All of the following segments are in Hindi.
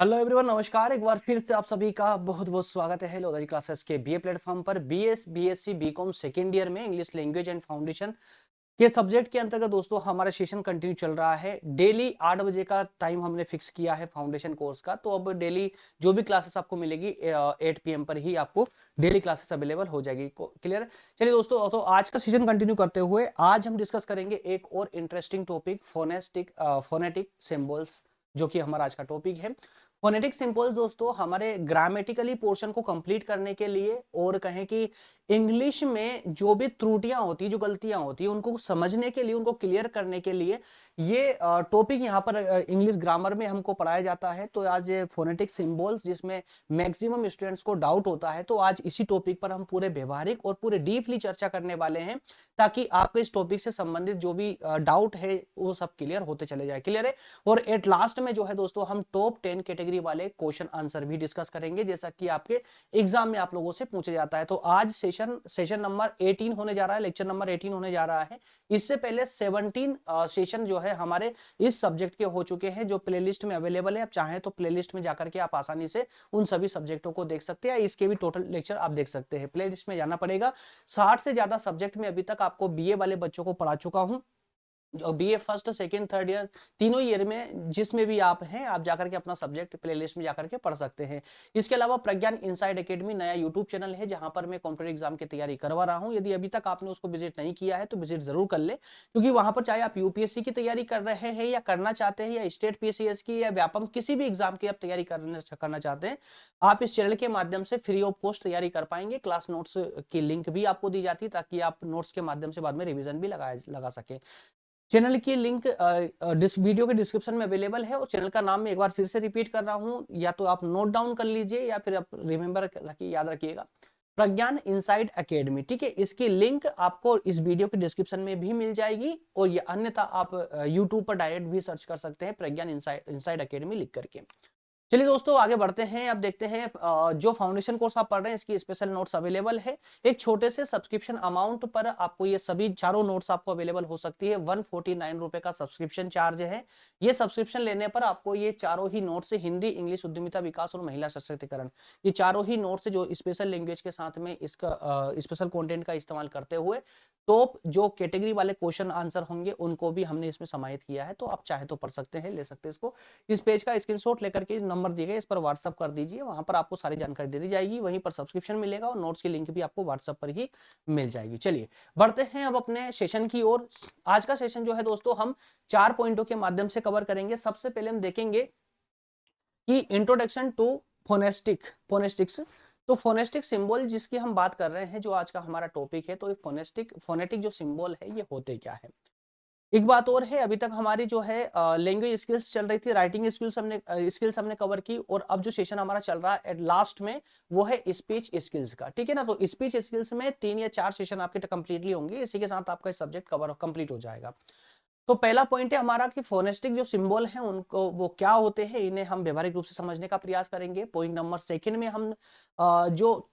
हेलो एवरीवन, नमस्कार। एक बार फिर से आप सभी का बहुत बहुत स्वागत है लोधाजी क्लासेस के बीए प्लेटफॉर्म पर। बीएससी बीकॉम सेकेंड ईयर में इंग्लिश लैंग्वेज एंड फाउंडेशन के सब्जेक्ट के अंतर्गत दोस्तों हमारा सेशन कंटिन्यू चल रहा है। डेली 8 बजे का टाइम हमने फिक्स किया है फाउंडेशन कोर्स का। तो अब डेली जो भी क्लासेस आपको मिलेगी 8 PM पर ही आपको डेली क्लासेस अवेलेबल हो जाएगी। क्लियर? चलिए दोस्तों, तो आज का सेशन कंटिन्यू करते हुए आज हम डिस्कस करेंगे एक और इंटरेस्टिंग टॉपिक, फोनेटिक सिंबल्स, जो कि हमारा आज का टॉपिक है। फोनेटिक सिंबल्स दोस्तों हमारे ग्रामेटिकली पोर्शन को कंप्लीट करने के लिए, और कहें कि इंग्लिश में जो भी त्रुटियां होती, जो गलतियां होती है, उनको समझने के लिए, उनको क्लियर करने के लिए ये टॉपिक यहाँ पर इंग्लिश ग्रामर में हमको पढ़ाया जाता है। तो आज ये फोनेटिक सिंबल्स, जिसमें मैक्सिमम स्टूडेंट्स को डाउट होता है, तो आज इसी टॉपिक पर हम पूरे व्यवहारिक और पूरे डीपली चर्चा करने वाले हैं, ताकि आपको इस टॉपिक से संबंधित जो भी डाउट है वो सब क्लियर होते चले जाए। क्लियर है? और एट लास्ट में जो है दोस्तों, हम टॉप 10 कैटेगरी वाले क्वेश्चन आंसर भी डिस्कस करेंगे, जैसा कि आपके एग्जाम में आप लोगों से पूछा जाता है। तो आज सेशन नंबर 18 होने जा रहा है, लेक्चर नंबर 18 होने जा रहा है। इससे पहले 17 सेशन जो है हमारे इस सब्जेक्ट के हो चुके हैं, जो प्लेलिस्ट में अवेलेबल है। आप चाहें तो प्लेलिस्ट में जाकर के आप आसानी से उन सभी सब्जेक्टों को देख सकते हैं। इसके भी टोटल लेक्चर आप देख सकते हैं, प्लेलिस्ट में जाना पड़ेगा। 60 से ज्यादा सब्जेक्ट में अभी तक आपको बीए वाले बच्चों को पढ़ा चुका हूं। BA first second third year तीनों ईयर में जिसमें भी आप हैं, आप जाकर के अपना सब्जेक्ट प्लेलिस्ट में जाकर के पढ़ सकते हैं। इसके अलावा प्रज्ञान इनसाइड एकेडमी नया यूट्यूब चैनल है, जहां पर मैं कॉम्पिटिटिव एग्जाम की तैयारी करवा रहा हूं। यदि अभी तक आपने उसको विजिट नहीं किया है तो विजिट जरूर कर ले, क्योंकि वहां पर चाहे आप यूपीएससी की तैयारी कर रहे हैं या करना चाहते हैं, या स्टेट पीसीएस की या व्यापम किसी भी एग्जाम की आप तैयारी करना चाहते हैं, आप इस चैनल के माध्यम से फ्री ऑफ कॉस्ट तैयारी कर पाएंगे। क्लास नोट्स की लिंक भी आपको दी जाती है, ताकि आप नोट्स के माध्यम से बाद में रिविजन भी लगा सके। चैनल की लिंक वीडियो के डिस्क्रिप्शन में अवेलेबल है, और चैनल का नाम मैं एक बार फिर से रिपीट कर रहा हूं, या तो आप नोट डाउन कर लीजिए या फिर आप रिमेंबर रखिए, याद रखिएगा, प्रज्ञान इनसाइड एकेडमी। ठीक है? इसकी लिंक आपको इस वीडियो के डिस्क्रिप्शन में भी मिल जाएगी, और ये अन्यथा आप यूट्यूब पर डायरेक्ट भी सर्च कर सकते हैं, प्रज्ञान इनसाइड एकेडमी लिख करके। चलिए दोस्तों, आगे बढ़ते हैं। अब देखते हैं जो फाउंडेशन कोर्स आप पढ़ रहे हैं, इसकी स्पेशल नोट्स अवेलेबल है। एक छोटे से सब्सक्रिप्शन अमाउंट पर आपको ये सभी चारों नोट्स आपको अवेलेबल हो सकती है। 149 रुपए का सब्सक्रिप्शन चार्ज है। ये सब्सक्रिप्शन लेने पर आपको ये चारों ही नोट्स, हिंदी, इंग्लिश, उद्यमिता विकास और महिला सशक्तिकरण, ये चारों ही नोट्स जो स्पेशल लैंग्वेज के साथ में इसका स्पेशल कंटेंट का इस्तेमाल करते हुए टॉप जो कैटेगरी वाले क्वेश्चन आंसर होंगे, उनको भी हमने इसमें समाहित किया है। तो आप चाहे तो पढ़ सकते हैं, ले सकते हैं इसको। इस पेज का स्क्रीनशॉट लेकर के नंबर दिए गए, इस पर व्हाट्सअप कर दीजिए, वहां पर आपको सारी जानकारी दे दी जाएगी। वहीं पर सब्सक्रिप्शन मिलेगा, और नोट्स की लिंक भी आपको व्हाट्सअप पर ही मिल जाएगी। चलिए बढ़ते हैं अब अपने सेशन की ओर। आज का सेशन जो है दोस्तों, हम 4 पॉइंटों के माध्यम से कवर करेंगे। सबसे पहले हम देखेंगे कि इंट्रोडक्शन टू फोनेस्टिक्स। तो फोनेस्टिक सिंबल जिसकी हम बात कर रहे हैं, जो आज का हमारा टॉपिक है, तो ये फोनेटिक जो सिंबल है, ये होते क्या है। एक बात और है, अभी तक हमारी जो है लैंग्वेज स्किल्स चल रही थी, राइटिंग स्किल्स हमने कवर की, और अब जो सेशन हमारा चल रहा है एट लास्ट में, वो है स्पीच स्किल्स का। ठीक है ना? तो स्पीच स्किल्स में 3 या 4 सेशन आपके कंप्लीटली होंगे। इसी के साथ आपका सब्जेक्ट कवर कंप्लीट हो जाएगा। तो पहला पॉइंट है हमारा कि फोनेस्टिक जो सिंबल है, उनको वो क्या होते हैं, इन्हें हम व्यवहारिक रूप से समझने का प्रयास करेंगे। पॉइंट नंबर सेकंड में हम जो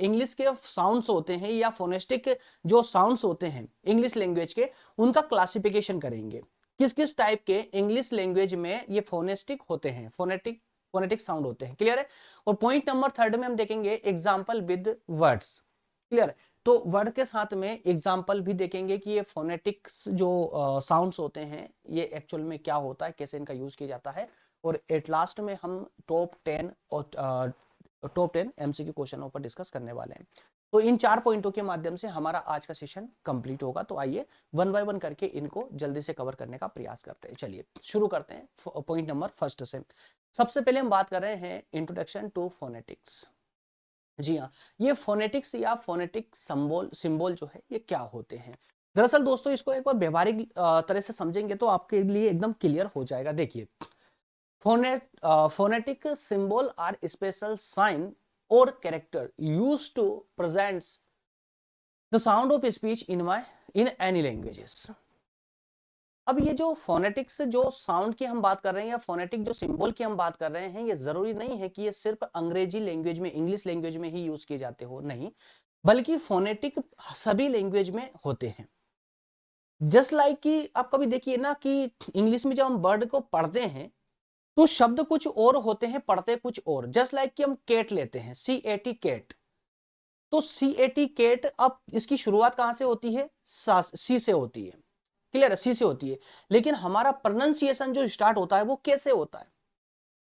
इंग्लिश के साउंड्स होते हैं, या फोनेस्टिक जो साउंड्स होते हैं इंग्लिश लैंग्वेज के, उनका क्लासिफिकेशन करेंगे। किस किस टाइप के इंग्लिश लैंग्वेज में ये फोनेस्टिक होते हैं, फोनेटिक साउंड होते हैं। क्लियर है? और पॉइंट नंबर थर्ड में हम देखेंगे एग्जाम्पल विद वर्ड्स। क्लियर? तो वर्ड के साथ में एग्जाम्पल भी देखेंगे कि ये फोनेटिक्स जो साउंड्स होते हैं, ये एक्चुअल में क्या होता है, कैसे इनका यूज किया जाता है। और एट लास्ट में हम टॉप 10 एमसीक्यू क्वेश्चनों पर डिस्कस करने वाले हैं। तो इन 4 पॉइंटों के माध्यम से हमारा आज का सेशन कंप्लीट होगा। तो आइए वन बाय वन करके इनको जल्दी से कवर करने का प्रयास करते हैं। चलिए शुरू करते हैं पॉइंट नंबर फर्स्ट से। सबसे पहले हम बात कर रहे हैं इंट्रोडक्शन टू फोनेटिक्स। जी हाँ, ये फोनेटिक्स या फोनेटिक सिंबल जो है, ये क्या होते हैं। दरअसल दोस्तों, इसको एक बार व्यवहारिक तरह से समझेंगे तो आपके लिए एकदम क्लियर हो जाएगा। देखिए, phonetic symbol are special sign और character use to presents the sound of speech in any languages. अब ये जो फोनेटिक्स जो साउंड की हम बात कर रहे हैं, या फोनेटिक जो सिंबल की हम बात कर रहे हैं, ये जरूरी नहीं है कि ये सिर्फ अंग्रेजी लैंग्वेज में, इंग्लिश लैंग्वेज में ही यूज किए जाते हो, नहीं, बल्कि फोनेटिक सभी लैंग्वेज में होते हैं। जस्ट लाइक कि आप कभी देखिए ना कि इंग्लिश में जब हम वर्ड को पढ़ते हैं, तो शब्द कुछ और होते हैं, पढ़ते कुछ और। जस्ट लाइक कि हम केट लेते हैं, CAT केट, तो CAT केट, अब इसकी शुरुआत कहां से होती है? सी से होती है, क्लियर है, सी से होती है। लेकिन हमारा प्रोनाउंसिएशन जो स्टार्ट होता है वो कैसे होता है?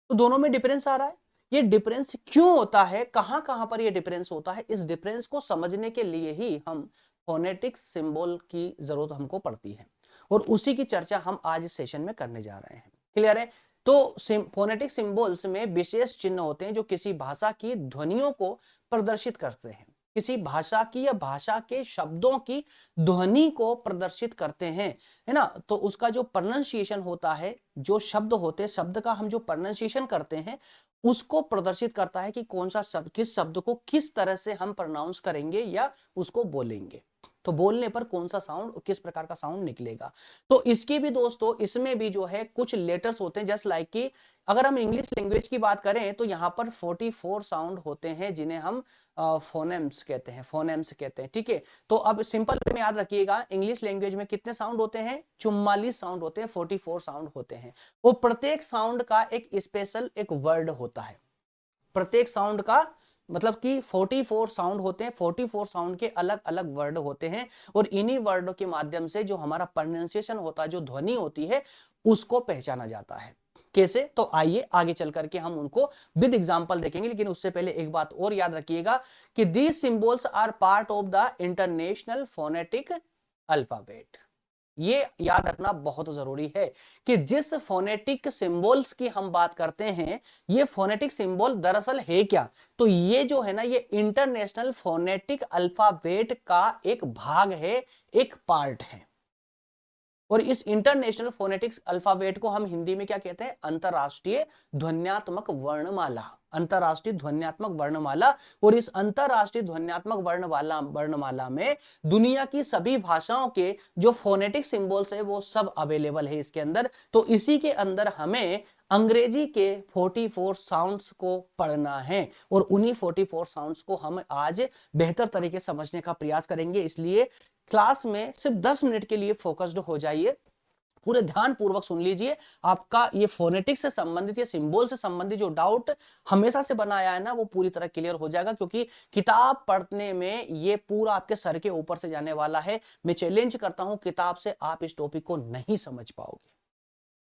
तो दोनों में डिफरेंस आ रहा है। ये डिफरेंस क्यों होता है, कहां कहां पर ये डिफरेंस होता है, इस डिफरेंस को समझने के लिए ही हम फोनेटिक सिंबल की जरूरत हमको पड़ती है, और उसी की चर्चा हम आज इस सेशन में करने जा रहे हैं। क्लियर है? तो फोनेटिक सिंबल्स में विशेष चिन्ह होते हैं जो किसी भाषा की ध्वनियों को प्रदर्शित करते हैं, किसी भाषा की या भाषा के शब्दों की ध्वनि को प्रदर्शित करते हैं, है ना। तो उसका जो प्रोनाउंसिएशन होता है, जो शब्द होते हैं, शब्द का हम जो प्रोनाउंसिएशन करते हैं, उसको प्रदर्शित करता है कि कौन सा शब्द, किस शब्द को किस तरह से हम प्रोनाउंस करेंगे या उसको बोलेंगे, तो बोलने पर कौन सा साउंड, किस प्रकार का साउंड निकलेगा। तो इसके भी दोस्तों, इसमें भी जो है कुछ लेटर्स होते हैं, जस्ट लाइक कि अगर हम इंग्लिश लैंग्वेज की बात करें तो यहां पर 44 साउंड होते हैं जिन्हें हम फोनेम्स कहते हैं, फोनेम्स कहते हैं, ठीक है। तो अब सिंपल में याद रखिएगा, इंग्लिश लैंग्वेज में कितने साउंड होते हैं? 44 साउंड होते हैं, 44 साउंड होते हैं। वो प्रत्येक साउंड का एक स्पेशल एक वर्ड होता है, प्रत्येक साउंड का मतलब कि 44 साउंड होते हैं, 44 साउंड के अलग अलग वर्ड होते हैं, और इन्हीं वर्डों के माध्यम से जो हमारा प्रोनाउंसिएशन होता है, जो ध्वनि होती है, उसको पहचाना जाता है। कैसे? तो आइए आगे चल करके हम उनको विद एग्जांपल देखेंगे, लेकिन उससे पहले एक बात और याद रखिएगा कि these symbols are part of the international phonetic alphabet. ये याद रखना बहुत जरूरी है कि जिस फोनेटिक सिंबल्स की हम बात करते हैं, ये फोनेटिक सिंबल दरअसल है क्या? तो ये जो है ना, ये इंटरनेशनल फोनेटिक अल्फाबेट का एक भाग है, एक पार्ट है। और इस इंटरनेशनल फोनेटिक्स अल्फाबेट को हम हिंदी में क्या कहते हैं? अंतरराष्ट्रीय ध्वन्यात्मक वर्णमाला, अंतरराष्ट्रीय ध्वन्यात्मक वर्णमाला। और इस अंतरराष्ट्रीय ध्वन्यात्मक वर्णमाला में दुनिया की सभी भाषाओं के जो फोनेटिक सिंबल्स है वो सब अवेलेबल है इसके अंदर। तो इसी के अंदर हमें अंग्रेजी के 44 साउंड्स को पढ़ना है, और उन्हीं 44 साउंड्स को हम आज बेहतर तरीके से समझने का प्रयास करेंगे। इसलिए क्लास में सिर्फ 10 मिनट के लिए फोकस्ड हो जाइए, पूरे ध्यान पूर्वक सुन लीजिए। आपका ये फोनेटिक्स से संबंधित या सिंबल से संबंधित जो डाउट हमेशा से बनाया है ना, वो पूरी तरह क्लियर हो जाएगा, क्योंकि किताब पढ़ने में ये पूरा आपके सर के ऊपर से जाने वाला है। मैं चैलेंज करता हूं, किताब से आप इस टॉपिक को नहीं समझ पाओगे।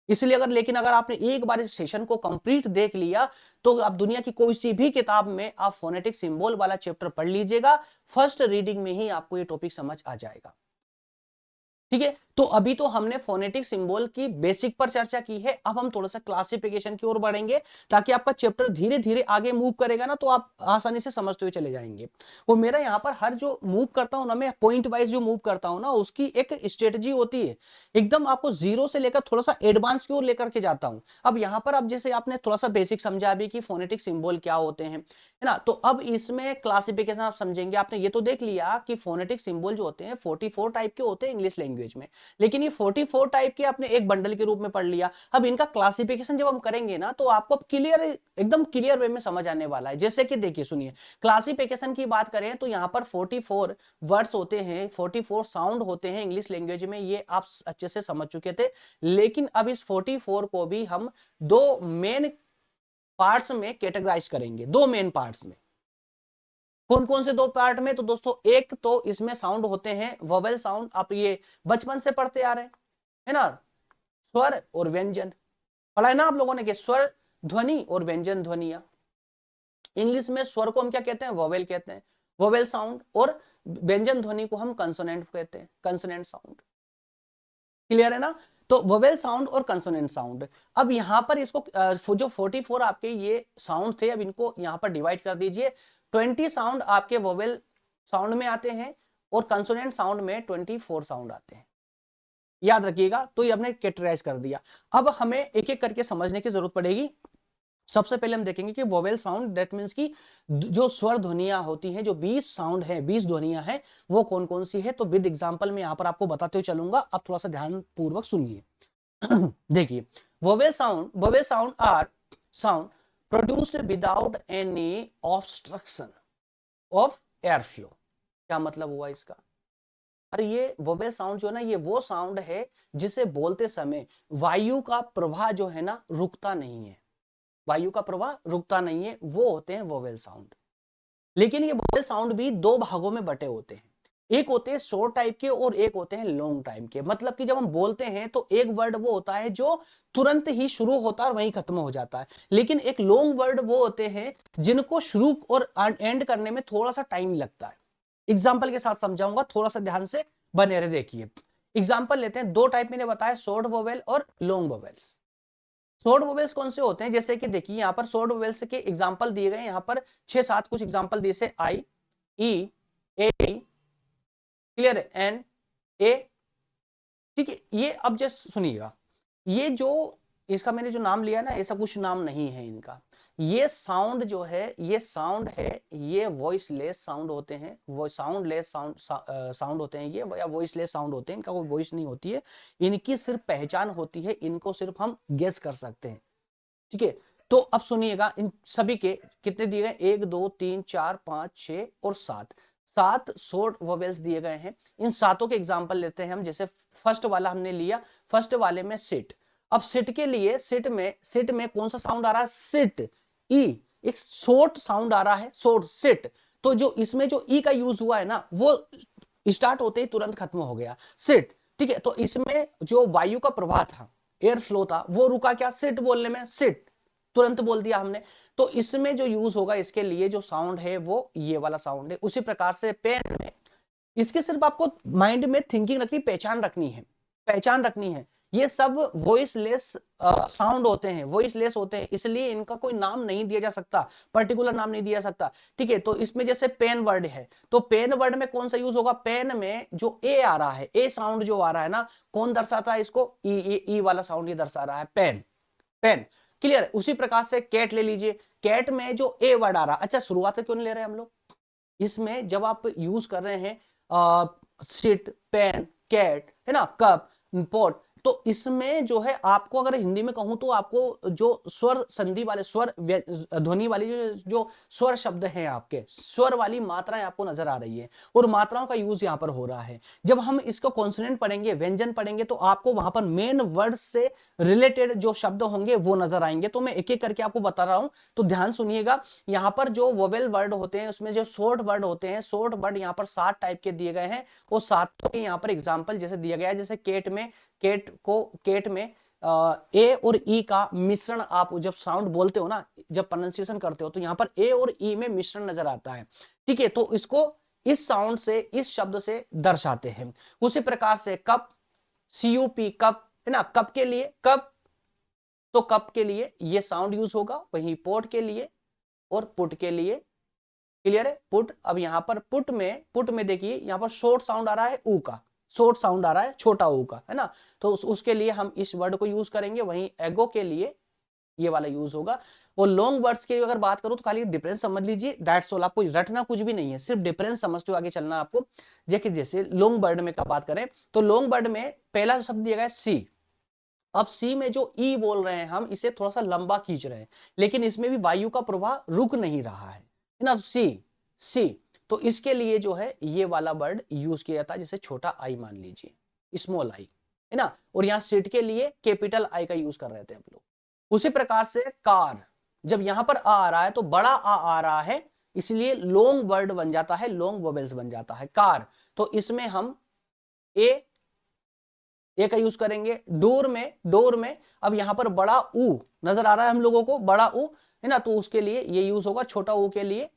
इसलिए लेकिन अगर आपने एक बार इस सेशन को कंप्लीट देख लिया, तो आप दुनिया की कोई सी भी किताब में आप फोनेटिक सिंबल वाला चैप्टर पढ़ लीजिएगा, फर्स्ट रीडिंग में ही आपको ये टॉपिक समझ आ जाएगा। ठीक है, तो अभी तो हमने फोनेटिक सिंबल की बेसिक पर चर्चा की है, अब हम थोड़ा सा क्लासिफिकेशन की ओर बढ़ेंगे, ताकि आपका चैप्टर धीरे धीरे आगे मूव करेगा ना, तो आप आसानी से समझते हुए चले जाएंगे। वो मेरा यहाँ पर हर जो मूव करता हूं ना, मैं पॉइंट वाइज जो मूव करता हूं ना, उसकी एक स्ट्रेटजी होती है, एकदम आपको जीरो से लेकर थोड़ा सा एडवांस की ओर लेकर के जाता हूं। अब यहाँ पर अब जैसे आपने थोड़ा सा बेसिक समझा अभी कि फोनेटिक सिंबल क्या होते हैं, है ना, तो अब इसमें क्लासिफिकेशन आप समझेंगे। आपने ये तो देख लिया कि फोनेटिक सिंबल जो होते हैं 44 टाइप के होते हैं इंग्लिश लैंग्वेज में, लेकिन ये 44 टाइप के आपने एक बंडल के रूप में पढ़ लिया। अब इनका क्लासिफिकेशन जब हम करेंगे ना, तो आपको क्लियर, एकदम क्लियर वे में समझ आने वाला है। जैसे कि देखिए, सुनिए, क्लासिफिकेशन की बात करें तो यहां पर 44 वर्ड्स होते हैं, 44 साउंड होते हैं इंग्लिश लैंग्वेज में, ये आप अच्छे से समझ चुके थे। लेकिन अब इस 44 को भी हम दो मेन पार्ट्स में कैटेगराइज करेंगे, दो मेन पार्ट्स में। कौन कौन से दो पार्ट में? तो दोस्तों, एक तो इसमें साउंड होते हैं वोवेल साउंड, आप ये बचपन से पढ़ते आ रहे हैं, है ना, स्वर और व्यंजन पढ़ा है ना आप लोगों ने, कि स्वर ध्वनि और व्यंजन ध्वनिया। इंग्लिश में स्वर को हम क्या कहते हैं? वोवेल कहते हैं, वोवेल साउंड, और व्यंजन ध्वनि को हम कंसोनेंट कहते हैं, कंसोनेंट साउंड। क्लियर है ना? तो वोवेल साउंड और कंसोनेंट साउंड। अब यहां पर इसको जो 44 आपके ये साउंड थे, अब इनको यहां पर डिवाइड कर दीजिए। 20 साउंड आपके वोवेल साउंड में आते हैं, और कंसोनेंट साउंड में 24 साउंड आते हैं, याद रखिएगा। तो ये हमने कैटेगराइज कर दिया। अब हमें एक एक करके समझने की जरूरत पड़ेगी। सबसे पहले हम देखेंगे कि वोवेल साउंड, दैट मींस की जो स्वर ध्वनियां होती हैं, जो 20 साउंड है, 20 ध्वनियां हैं, वो कौन कौन सी है। तो विद एग्जांपल में यहां पर आपको बताते हुए चलूंगा, अब थोड़ा सा ध्यान पूर्वक सुनिए। देखिए, vowel sound are sound produced without any obstruction of air flow. क्या मतलब हुआ इसका? अरे ये वोवेल साउंड जो है ना, ये वो साउंड है जिसे बोलते समय वायु का प्रवाह जो है ना रुकता नहीं है, वायु का प्रवाह रुकता नहीं है, वो होते हैं वोवेल साउंड। लेकिन ये वोवेल साउंड भी दो भागों में बटे होते हैं, एक होते हैं शॉर्ट टाइप के और एक होते हैं लॉन्ग टाइप के। मतलब कि जब हम बोलते हैं तो एक वर्ड वो होता है जो तुरंत ही शुरू होता है और वहीं खत्म हो जाता है, लेकिन एक लॉन्ग वर्ड वो होते हैं जिनको शुरू और एंड करने में थोड़ा सा टाइम लगता है। एग्जाम्पल के साथ समझाऊंगा, थोड़ा सा ध्यान से बने रहे। देखिए एग्जाम्पल लेते हैं, दो टाइप मैंने बताया, शॉर्ट वोवेल और लॉन्ग वोवेल्स। शॉर्ट वोवेल्स कौन से होते हैं, जैसे कि देखिए यहाँ पर शॉर्ट वोवेल्स के एग्जांपल दिए गए, यहाँ पर 6-7 कुछ एग्जांपल दिए, से आई, ई, ए, क्लियर है, एन, ए, ठीक है। ये अब जस्ट सुनिएगा, ये जो इसका मैंने जो नाम लिया ना, ऐसा कुछ नाम नहीं है इनका। ये साउंड जो है, ये साउंड है, ये वॉइसलेस साउंड होते हैं, वो साउंडलेस साउंड होते हैं ये, या वॉइसलेस साउंड होते हैं, इनका कोई वॉइस नहीं होती है, इनकी सिर्फ पहचान होती है, इनको सिर्फ हम गेस कर सकते हैं, ठीक है। तो अब सुनिएगा, इन सभी के कितने दिए गए, 1 2 3 4 5 6 और 7, 7 शॉर्ट वोवेल्स दिए गए हैं। इन सातों के एग्जांपल लेते हैं हम। जैसे फर्स्ट वाला हमने लिया, फर्स्ट वाले में सिट। अब सिट के लिए, सिट में कौन सा साउंड आ रहा है, सिट, ई, एक शॉर्ट साउंड आ रहा है, शॉर्ट सिट। तो जो इसमें जो ई का यूज हुआ है ना, वो स्टार्ट होते ही तुरंत खत्म हो गया, सिट, ठीक है। तो इसमें जो वायु का प्रवाह था, एयर फ्लो था, वो रुका क्या, सिट बोलने में, सिट तुरंत बोल दिया हमने। तो इसमें जो यूज होगा, इसके लिए जो साउंड है वो ये वाला साउंड है। उसी प्रकार से पेन में, इसके सिर्फ आपको माइंड में थिंकिंग रखनी, पहचान रखनी है, पहचान रखनी है। ये सब वॉइसलेस साउंड होते हैं, वॉइसलेस होते हैं, इसलिए इनका कोई नाम नहीं दिया जा सकता, पर्टिकुलर नाम नहीं दिया जा सकता, ठीक है। तो इसमें जैसे पेन वर्ड है, तो पेन वर्ड में कौन सा यूज होगा, पेन में जो ए आ रहा है, ए साउंड जो आ रहा है ना, कौन दर्शाता है इसको, ई वाला साउंड ये दर्शा रहा है, पेन, पेन, क्लियर। उसी प्रकार से कैट ले लीजिए, कैट में जो ए वर्ड आ रहा, अच्छा शुरुआत क्यों नहीं ले रहे हम लोग इसमें, जब आप यूज कर रहे हैं सिट, पेन, कैट, है ना, कप, पॉट, तो इसमें जो है आपको अगर हिंदी में कहूं तो आपको जो स्वर संधि वाले, स्वर ध्वनि वाली जो स्वर शब्द हैं, आपके स्वर वाली मात्राएं आपको नजर आ रही है, और मात्राओं का यूज यहां पर हो रहा है। जब हम इसको कॉन्सोनेंट पढ़ेंगे, व्यंजन पढ़ेंगे, तो आपको वहां पर मेन वर्ड से रिलेटेड जो शब्द होंगे वो नजर आएंगे। तो मैं एक एक करके आपको बता रहा हूं, तो ध्यान सुनिएगा। यहां पर जो वोवेल वर्ड होते हैं, उसमें जो शॉर्ट वर्ड होते हैं, शॉर्ट वर्ड यहां पर 7 टाइप के दिए गए हैं, वो 7 के यहां पर एग्जाम्पल जैसे दिया गया है। जैसे केट में ए और ई का मिश्रण, आप जब साउंड बोलते हो ना, जब प्रोनाउंसिएशन करते हो, तो यहां पर ए और ई में मिश्रण नजर आता है, ठीक है। तो इसको इस साउंड से, इस शब्द से दर्शाते हैं। उसी प्रकार से कप, CUP, कप, है ना, कप के लिए कप, तो कप के लिए ये साउंड यूज होगा, वहीं पोट के लिए और पुट के लिए, क्लियर है, पुट। अब यहां पर पुट में देखिए, यहां पर शॉर्ट साउंड आ रहा है ऊ का, शॉर्ट साउंड आ रहा है छोटा ऊ का, है ना, तो उसके लिए हम इस वर्ड को यूज करेंगे। वहीं एगो के लिए ये वाला यूज होगा। और लॉन्ग वर्ड्स की अगर बात करूं तो खाली डिफरेंस समझ लीजिए, दैट्स ऑल, आपको रटना कुछ भी नहीं है, सिर्फ डिफरेंस समझते हुए आगे चलना आपको। देखिए जैसे लॉन्ग वर्ड में का बात करें, तो लॉन्ग वर्ड में पहला शब्द दिया गया है सी। अब सी में जो ई बोल रहे हैं हम, इसे थोड़ा सा लंबा खींच रहे हैं, लेकिन इसमें भी वायु का प्रवाह रुक नहीं रहा है ना, सी। तो इसके लिए जो है ये वाला वर्ड यूज किया जाता है, जैसे छोटा आई मान लीजिए, स्मॉल आई, है ना। और यहां सिट के लिए कैपिटल आई का यूज कर रहे थे हम लोग। उसी प्रकार से कार, जब यहां पर आ रहा है तो बड़ा आ रहा है, इसलिए लॉन्ग वर्ड बन जाता है, लॉन्ग वोवेल्स बन जाता है, कार। तो इसमें हम ए का यूज करेंगे। डोर में अब यहां पर बड़ा ऊ नजर आ रहा है हम लोगों को, बड़ा ऊ, है ना, तो उसके लिए ये यूज होगा, छोटा ऊ के लिए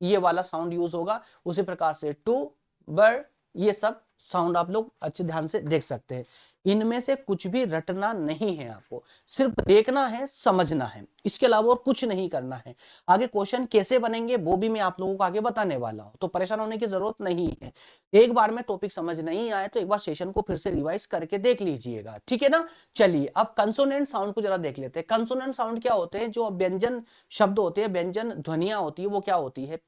ये वाला साउंड यूज होगा। उसी प्रकार से टू, बर्ड, ये सब साउंड आप लोग अच्छे ध्यान से देख सकते हैं। इनमें से कुछ भी रटना नहीं है, आपको सिर्फ देखना है, समझना है, इसके अलावा और कुछ नहीं करना है। आगे क्वेश्चन कैसे बनेंगे वो भी मैं आप लोगों को आगे बताने वाला हूं, तो परेशान होने की जरूरत नहीं है। एक बार में टॉपिक समझ नहीं आए तो एक बार सेशन को फिर से रिवाइज करके देख लीजिएगा, ठीक है ना। चलिए अब कंसोनेंट साउंड को जरा देख लेते हैं। कंसोनेंट साउंड क्या होते हैं, जो व्यंजन शब्द होते हैं, व्यंजन ध्वनियां होती है, वो क्या होती है,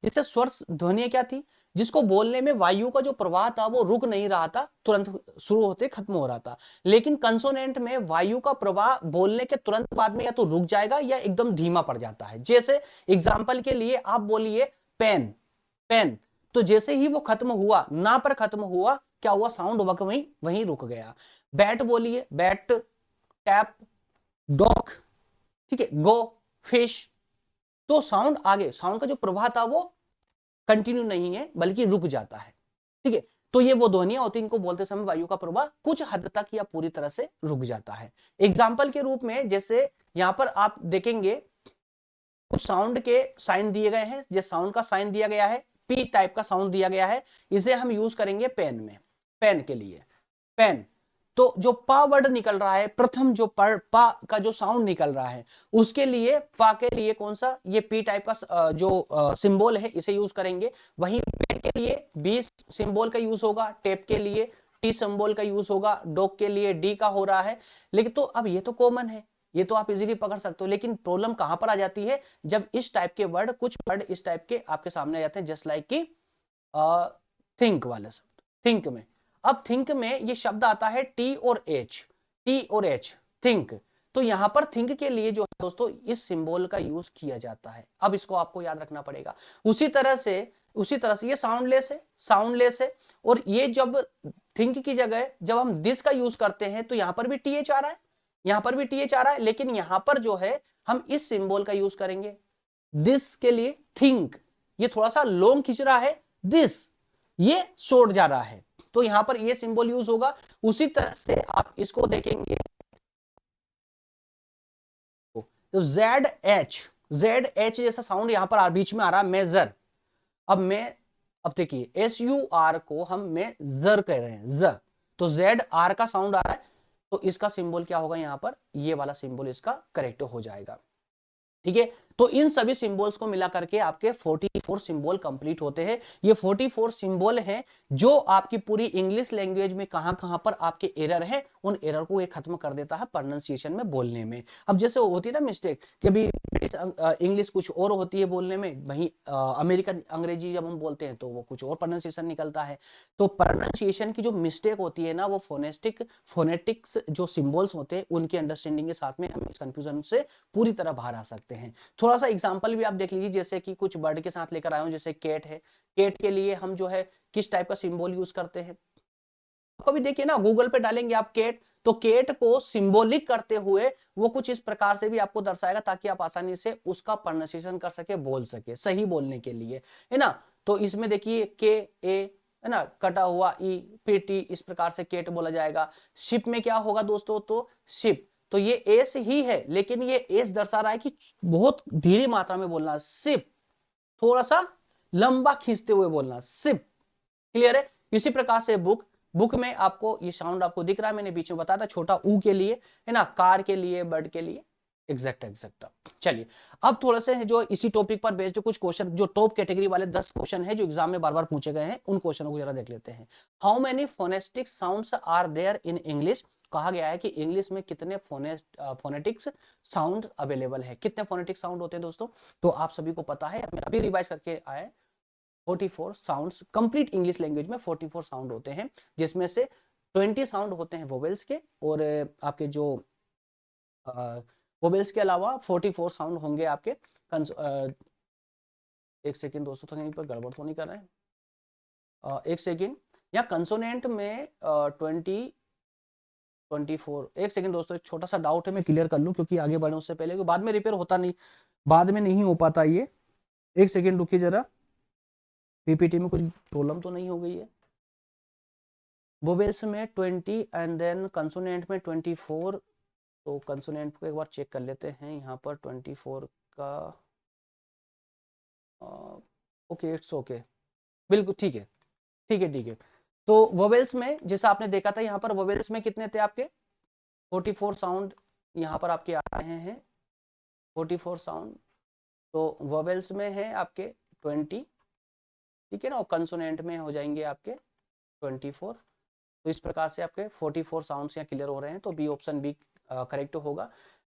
जिससे स्वर ध्वनियां क्या थी, जिसको बोलने में वायु का जो प्रवाह था वो रुक नहीं रहा था, तुरंत शुरू होते खत्म हो रहा था। लेकिन कंसोनेंट में वायु का प्रवाह बोलने के तुरंत बाद में या तो रुक जाएगा या एकदम धीमा पड़ जाता है। जैसे एग्जांपल के लिए आप बोलिए पेन, पेन, तो जैसे ही वो खत्म हुआ, ना पर खत्म हुआ, क्या हुआ, साउंड वहीं वहीं रुक गया। बैट बोलिए, बैट, टैप, डॉग, ठीक है, गो, फिश, तो साउंड आगे, साउंड का जो प्रवाह था वो कंटिन्यू नहीं है बल्कि रुक जाता है, ठीक है। तो ये वो ध्वनियां होती हैं, इनको बोलते समय वायु का प्रवाह कुछ हद तक या पूरी तरह से रुक जाता है। एग्जाम्पल के रूप में जैसे यहां पर आप देखेंगे कुछ साउंड के साइन दिए गए हैं, जैसे साउंड का साइन दिया गया है, पी टाइप का साउंड दिया गया है, इसे हम यूज करेंगे पेन में, पेन के लिए, पेन। तो जो पा वर्ड निकल रहा है, प्रथम जो पा का जो साउंड निकल रहा है, उसके लिए, पा के लिए कौन सा, ये पी टाइप का जो सिंबल है इसे यूज करेंगे। वहीं पेन के लिए बी सिंबल का यूज होगा, टेप के लिए टी सिंबल का यूज होगा, डॉग के लिए डी का हो रहा है। लेकिन तो अब ये तो कॉमन है, ये तो आप इजीली पकड़ सकते हो, लेकिन प्रॉब्लम कहां पर आ जाती है, जब इस टाइप के वर्ड, कुछ वर्ड इस टाइप के आपके सामने आ जाते हैं, जस्ट लाइक की थिंक वाले शब्द, थिंक में। अब थिंक में ये शब्द आता है टी और एच, टी और एच, थिंक। तो यहां पर थिंक के लिए जो है दोस्तों इस सिंबल का यूज किया जाता है। अब इसको आपको याद रखना पड़ेगा। उसी तरह से ये साउंडलेस है, साउंडलेस है। और ये जब थिंक की जगह जब हम दिस का यूज करते हैं तो यहां पर भी टीएच आ रहा है, यहां पर भी टीएच आ रहा है, लेकिन यहां पर जो है हम इस सिंबल का यूज करेंगे दिस के लिए, थिंक। ये थोड़ा सा लॉन्ग खिंच रहा है, दिस ये शॉर्ट जा रहा है, तो यहां पर ये सिंबल यूज होगा। उसी तरह से आप इसको देखेंगे तो जेड एच जैसा साउंड यहां पर बीच में आ रहा है, मेजर। अब देखिए एस यू आर को हम मेजर कह रहे हैं, ज, तो जेड आर का साउंड आ रहा है, तो इसका सिंबल क्या होगा, यहां पर ये वाला सिंबल इसका करेक्ट हो जाएगा, ठीक है। तो इन सभी सिंबल्स को मिला करके आपके 44 सिंबल कंप्लीट होते हैं। ये 44 सिंबल हैं जो आपकी पूरी इंग्लिश लैंग्वेज में कहां कहां पर आपके एरर है, उन एरर को ये खत्म कर देता है प्रोनाउंसिएशन में, बोलने में। अब जैसे होती है ना मिस्टेक कि अभी इंग्लिश कुछ और होती है बोलने में, वहीं अमेरिकन अंग्रेजी जब हम बोलते हैं तो वो कुछ और प्रोनाउंसिएशन निकलता है। तो प्रोनाउंसिएशन की जो मिस्टेक होती है ना, वो फोनेटिक्स जो सिंबल्स होते हैं उनकी अंडरस्टैंडिंग के साथ में हम इस कंफ्यूजन से पूरी तरह बाहर आ सकते हैं। थोड़ा सा एग्जांपल भी आप देख लीजिए, जैसे कि कुछ वर्ड के साथ लेकर आया हूं, जैसे कैट है, कैट के लिए हम जो है किस टाइप का सिंबल यूज करते हैं, कभी देखिए ना गूगल पे डालेंगे आप कैट, तो कैट को सिंबॉलिक करते हुए वो कुछ इस प्रकार से भी आपको दर्शाएगा ताकि आप आसानी से उसका प्रोनाउंसिएशन कर सके, बोल सके, सही बोलने के लिए, है ना। तो इसमें देखिए के ए, है ना, कटा हुआ ई, पीटी, इस प्रकार से कैट बोला जाएगा। शिप में क्या होगा दोस्तों, तो शिप, तो ये एस ही है, लेकिन ये एस दर्शा रहा है कि बहुत धीरे मात्रा में बोलना, सिप, थोड़ा सा लंबा खींचते हुए बोलना, सिप, क्लियर है। इसी प्रकार से बुक, बुक में आपको ये साउंड आपको दिख रहा है, मैंने बीच में बताया था, छोटा ऊ के लिए, है ना, कार के लिए, बर्ड के लिए, एग्जैक्ट। चलिए अब थोड़ा से जो इसी टॉपिक पर बेस्ड कुछ क्वेश्चन, जो टॉप कैटेगरी वाले 10 क्वेश्चन है जो एग्जाम में बार बार पूछे गए हैं, उन क्वेश्चनों को जरा देख लेते हैं। How many phonetic sounds are there in English, कहा गया है कि इंग्लिश में कितने फोनेटिक्स साउंड अवेलेबल है, कितने फोनेटिक साउंड होते हैं दोस्तों। तो आप सभी को पता है, मैं अभी रिवाइज करके आए, 44 साउंड्स, कंप्लीट इंग्लिश लैंग्वेज में 44 साउंड होते हैं, जिसमें से 20 साउंड होते हैं वोवेल्स के, और आपके जो वोवेल्स के अलावा 44 साउंड होंगे आपके एक सेकेंड दोस्तों, तो कहीं पर गड़बड़ तो नहीं कर रहे हैं, एक सेकेंड, या कंसोनेंट में 24, एक सेकंड दोस्तों, एक छोटा सा डाउट है, मैं क्लियर कर लूं क्योंकि आगे बढ़े उससे पहले, बाद में रिपेयर होता नहीं, बाद में नहीं हो पाता ये। एक सेकंड रुकिए जरा, पीपीटी में कुछ प्रॉब्लम तो नहीं हो गई है। वोवेल्स में 20 एंड देन कंसोनेंट में 24, तो कंसोनेंट को एक बार चेक कर लेते हैं, यहाँ पर 24 का, ओके इट्स ओके, बिल्कुल ठीक है, ठीक है। तो वोवेल्स में जैसा आपने देखा था, यहाँ पर वोवेल्स में कितने थे आपके 44 साउंड, यहाँ पर आपके आ रहे हैं 44 साउंड, तो वोवेल्स में है आपके 20, ठीक है ना, और कंसोनेंट में हो जाएंगे आपके 24। तो इस प्रकार से आपके 44 साउंड्स यहाँ क्लियर हो रहे हैं, तो बी ऑप्शन बी करेक्ट होगा।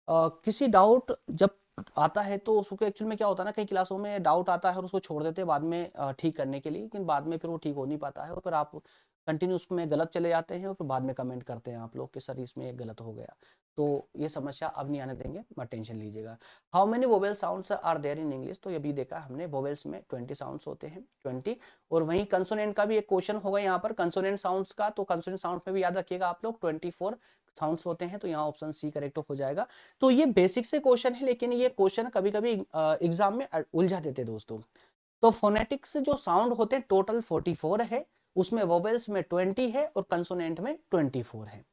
किसी डाउट जब आता है तो उसको एक्चुअल में क्या होता है ना, कई क्लासों में डाउट आता है और उसको छोड़ देते हैं बाद में ठीक करने के लिए, लेकिन बाद में फिर वो ठीक हो नहीं पाता है, और फिर आप कंटिन्यूस में गलत चले जाते हैं और फिर बाद में कमेंट करते हैं आप लोग कि सर इसमें ये गलत हो गया। तो ये समस्या अब नहीं आने देंगे, मत टेंशन लीजिएगा। How many vowel sounds are there in English, तो ये भी देखा हमने, वोवेल्स में 20 साउंड्स होते हैं, 20। और वहीं कंसोनेंट का भी एक क्वेश्चन होगा यहाँ पर, कंसोनेंट साउंड्स का, तो कंसोनेंट साउंड में भी याद रखिएगा आप लोग 24 साउंड्स होते हैं, तो यहाँ ऑप्शन सी करेक्ट हो जाएगा। तो ये बेसिक से क्वेश्चन है, लेकिन ये क्वेश्चन कभी कभी एग्जाम में उलझा देते दोस्तों। तो फोनेटिक्स जो साउंड होते हैं टोटल 44 है, उसमें वोवेल्स में 20 है और कंसोनेंट में 24 है।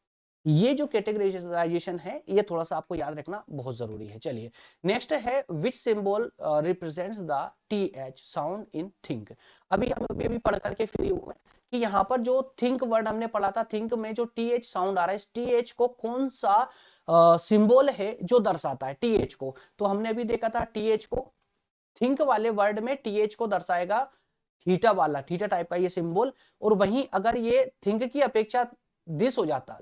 ये जो कैटेगराइजेशन है ये थोड़ा सा आपको याद रखना बहुत जरूरी है। चलिए नेक्स्ट है, which symbol represents the TH sound in think. अभी हम भी पढ़ करके फ्री हुए कि यहाँ पर जो थिंक वर्ड हमने पढ़ा था, थिंक में जो टीएच साउंड आ रहा है, इस टीएच को कौन सा सिंबल है जो दर्शाता है टीएच को। तो हमने अभी देखा था टीएच को, थिंक वाले वर्ड में टीएच को दर्शाएगा थीटा वाला, थीटा टाइप का ये सिंबल। और वहीं अगर ये थिंक की अपेक्षा दिस हो जाता,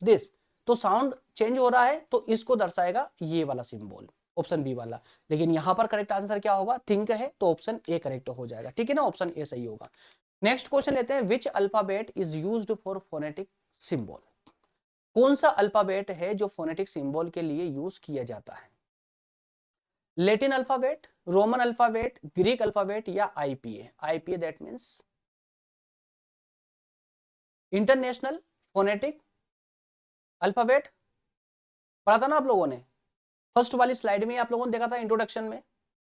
दिस, तो साउंड चेंज हो रहा है, तो इसको दर्शाएगा ये वाला सिंबल, ऑप्शन बी वाला। लेकिन यहां पर करेक्ट आंसर क्या होगा, थिंक है, तो ऑप्शन ए करेक्ट हो जाएगा, ठीक है ना, ऑप्शन ए सही होगा। नेक्स्ट क्वेश्चन लेते हैं, which alphabet is used for phonetic symbol. कौन सा अल्फाबेट है जो फोनेटिक सिंबल के लिए यूज किया जाता है, Latin alphabet, Roman alphabet, Greek alphabet या IPA. IPA that means international phonetic alphabet, पढ़ा था ना आप लोगों ने फर्स्ट वाली स्लाइड में, आप लोगों ने देखा था इंट्रोडक्शन में,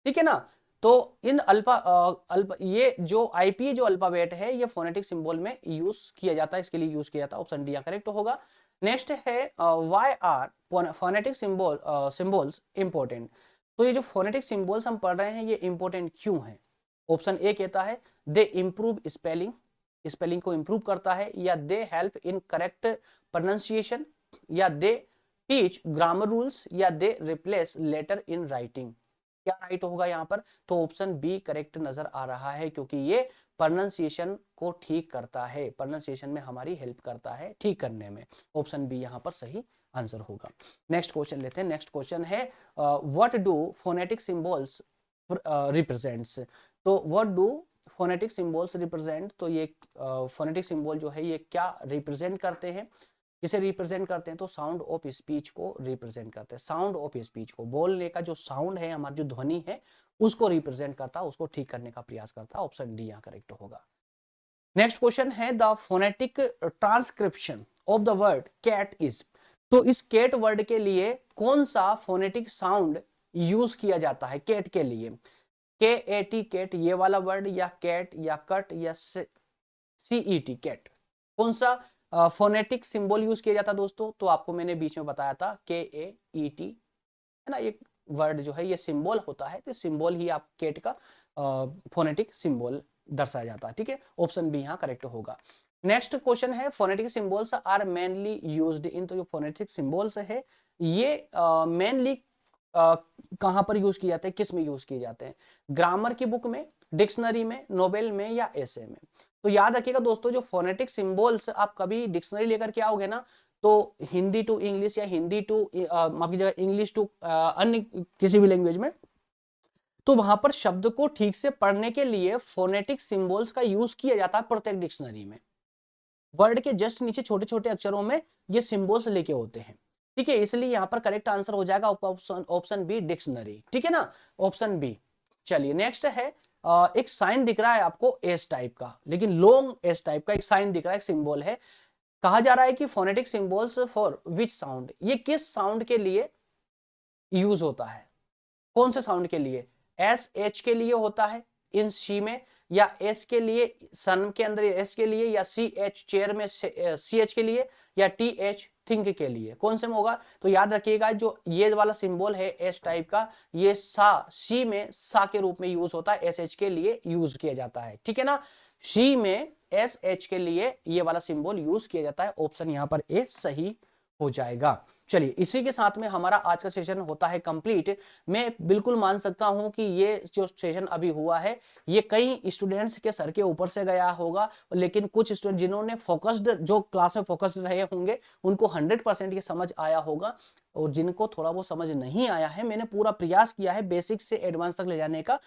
ठीक है ना। तो इन ये जो आईपीए जो अल्फाबेट है ये फोनेटिक सिंबल में यूज किया जाता है, इसके लिए यूज किया जाता है, ऑप्शन डी करेक्ट होगा। नेक्स्ट है, why are phonetic symbols important. तो ये जो फोनेटिक सिंबल्स हम पढ़ रहे हैं ये इंपॉर्टेंट क्यों है, ऑप्शन ए कहता है दे इंप्रूव स्पेलिंग, स्पेलिंग को इंप्रूव करता है, या they help in correct pronunciation, या दे टीच ग्रामर रूल्स, या दे रिप्लेस लेटर इन राइटिंग। क्या राइट होगा यहाँ पर, तो ऑप्शन बी करेक्ट नजर आ रहा है, क्योंकि ये प्रोनाउंसिएशन को ठीक करता है, प्रोनाउंसिएशन में हमारी हेल्प करता है ठीक करने में, ऑप्शन बी यहाँ पर सही आंसर होगा। नेक्स्ट क्वेश्चन लेते हैं, नेक्स्ट क्वेश्चन है, what do phonetic symbols represents. तो what do phonetic symbols represent, तो ये फोनेटिक सिंबल जो है ये क्या रिप्रेजेंट करते हैं, किसे रिप्रेजेंट करते हैं, तो साउंड ऑफ स्पीच को रिप्रेजेंट करते हैं। साउंड ऑफ स्पीच को, बोलने का जो साउंड है, हमारी जो ध्वनि है उसको रिप्रेजेंट करता है, उसको ठीक करने का प्रयास करता है, ऑप्शन डी यहाँ करेक्ट होगा। नेक्स्ट क्वेश्चन है, the phonetic transcription of the word cat is. तो इस कैट वर्ड के लिए कौन सा फोनेटिक साउंड यूज किया जाता है कैट के लिए, के ए टी कैट ये वाला वर्ड, या कैट, या कट, या सी ई टी कैट, कौन सा फोनेटिक सिंबल यूज किया जाता दोस्तों। तो आपको मैंने बीच में बताया था के ए ई टी है ना, एक वर्ड जो है ये सिंबल होता है, तो सिंबल ही आप कैट का फोनेटिक सिंबल दर्शाया जाता है, ठीक है, ऑप्शन बी यहाँ करेक्ट होगा। नेक्स्ट क्वेश्चन है, phonetic symbols are mainly used in, तो जो फोनेटिक सिंबल्स है ये मेनली कहां पर यूज किए जाते हैं, किस में यूज किए जाते हैं, ग्रामर की बुक में, डिक्शनरी में, नोबेल में, या एसे में। तो याद रखिएगा दोस्तों, जो फोनेटिक सिंबल्स आप कभी डिक्शनरी लेकर के आओगे ना, तो हिंदी टू इंग्लिश या हिंदी टू माफ कीजिएगा इंग्लिश टू अन्य किसी भी लैंग्वेज में, तो वहां पर शब्द को ठीक से पढ़ने के लिए फोनेटिक सिंबल्स का यूज किया जाता है प्रत्येक डिक्शनरी में। वर्ड के जस्ट नीचे छोटे छोटे अक्षरों में ये सिंबल्स लेके होते हैं, ठीक है, इसलिए यहां पर करेक्ट आंसर हो जाएगा ऑप्शन बी डिक्शनरी, ठीक है ना, ऑप्शन बी। चलिए नेक्स्ट है, एक साइन दिख रहा है आपको एस टाइप का, लेकिन लॉन्ग एस टाइप का एक साइन दिख रहा है, एक सिंबल है, कहा जा रहा है कि phonetic symbols for which sound, ये किस साउंड के लिए यूज होता है, कौन से साउंड के लिए, एस एच के लिए होता है इन सी में, या एस के लिए सन के अंदर एस के लिए, या सी एच चेयर में सी एच के लिए, या टी एच थिंक के लिए, कौन से में होगा। तो याद रखिएगा जो ये वाला सिंबल है एस टाइप का, ये सा, सी में सा के रूप में यूज होता है, एस एच के लिए यूज किया जाता है, ठीक है ना, सी में एस एच के लिए ये वाला सिंबल यूज किया जाता है, ऑप्शन यहां पर ए सही हो जाएगा। चलिए इसी के साथ में हमारा आज का सेशन होता है कंप्लीट। मैं बिल्कुल मान सकता हूं कि ये जो सेशन अभी हुआ है ये कई स्टूडेंट्स के सर के ऊपर से गया होगा, लेकिन कुछ स्टूडेंट जिन्होंने फोकस्ड, जो क्लास में फोकस्ड रहे होंगे, उनको 100% ये समझ आया होगा, और जिनको थोड़ा वो समझ नहीं आया है, मैंने पूरा प्रयास किया है बेसिक से एडवांस तक ले जाने का।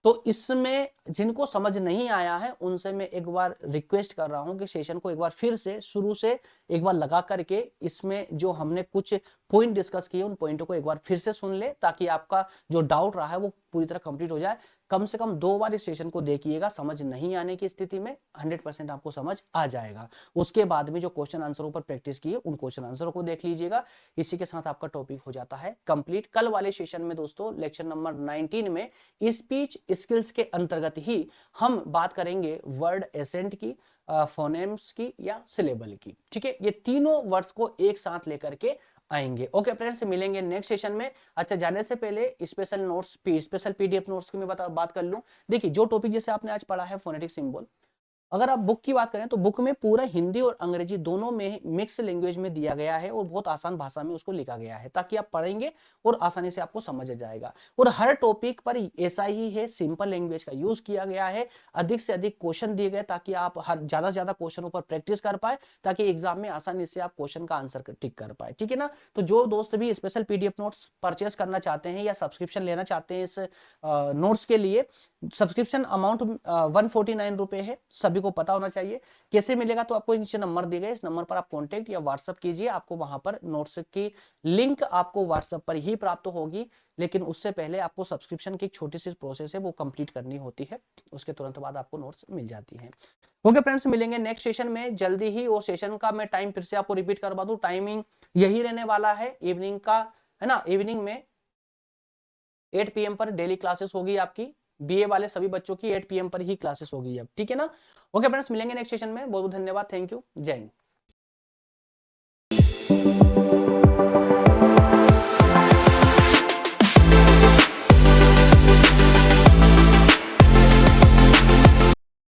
तो इसमें जिनको समझ नहीं आया है उनसे मैं एक बार रिक्वेस्ट कर रहा हूं कि सेशन को एक बार फिर से शुरू से एक बार लगा करके इसमें जो हमने कुछ पॉइंट डिस्कस किए उन पॉइंटों को एक बार फिर से सुन ले, ताकि आपका जो डाउट रहा है वो पूरी तरह कंप्लीट हो जाए। कम से कम 2 बार इस सेशन को देखिएगा, समझ नहीं आने की स्थिति में 100% आपको समझ आ जाएगा। उसके बाद में जो क्वेश्चन आंसरों पर प्रैक्टिस किए उन क्वेश्चन आंसरों को देख लीजिएगा। इसी के साथ आपका टॉपिक हो जाता है कंप्लीट। कल वाले सेशन में दोस्तों लेक्चर नंबर 19 में स्पीच स्किल्स के अंतर्गत ही हम बात करेंगे वर्ड एसेंट की, फोनेम्स की या सिलेबल की। ठीक है, ये तीनों वर्ड्स को एक साथ लेकर के आएंगे। ओके फ्रेंड्स, मिलेंगे नेक्स्ट सेशन में। अच्छा, जाने से पहले special notes special PDF notes की मैं बात कर लूं। देखिए, जो टॉपिक जैसे आपने आज पढ़ा है फोनेटिक सिंबल, अगर आप बुक की बात करें तो बुक में पूरा हिंदी और अंग्रेजी दोनों में मिक्स लैंग्वेज में दिया गया है और बहुत आसान भाषा में उसको लिखा गया है, ताकि आप पढ़ेंगे और आसानी से आपको समझ जाएगा। और हर टॉपिक पर ऐसा ही है, सिंपल लैंग्वेज का यूज किया गया है, अधिक से अधिक क्वेश्चन दिए गए ताकि आप हर ज्यादा से ज्यादा क्वेश्चनों पर प्रैक्टिस कर पाए, ताकि एग्जाम में आसानी से आप क्वेश्चन का आंसर टिक कर पाए। ठीक है ना। तो जो दोस्त भी स्पेशल पीडीएफ नोट्स परचेस करना चाहते हैं या सब्सक्रिप्शन लेना चाहते हैं इस नोट्स के लिए, सब्सक्रिप्शन अमाउंट 149 रुपए है, सभी को पता होना चाहिए। कैसे मिलेगा, तो आपको नीचे नंबर दिए गए, इस नंबर पर आप कांटेक्ट या व्हाट्सएप कीजिए, आपको वहां पर नोट्स की लिंक आपको व्हाट्सएप पर ही प्राप्त होगी। लेकिन उससे पहले आपको सब्सक्रिप्शन की एक छोटी सी प्रोसेस है वो कंप्लीट करनी होती है, उसके तुरंत बाद आपको नोट्स मिल जाती हैं। ओके फ्रेंड्स, मिलेंगे नेक्स्ट सेशन में जल्दी ही। वो सेशन का मैं टाइम फिर से आपको रिपीट करवा दूं, टाइमिंग यही रहने वाला है इवनिंग का, है ना। इवनिंग में 8 PM पर डेली क्लासेस होगी आपकी, बीए वाले सभी बच्चों की 8 PM पर ही क्लासेस होगी अब। ठीक है ना। ओके फ्रेंड्स, मिलेंगे नेक्स्ट सेशन में। बहुत बहुत धन्यवाद, थैंक यू, जय हिंद।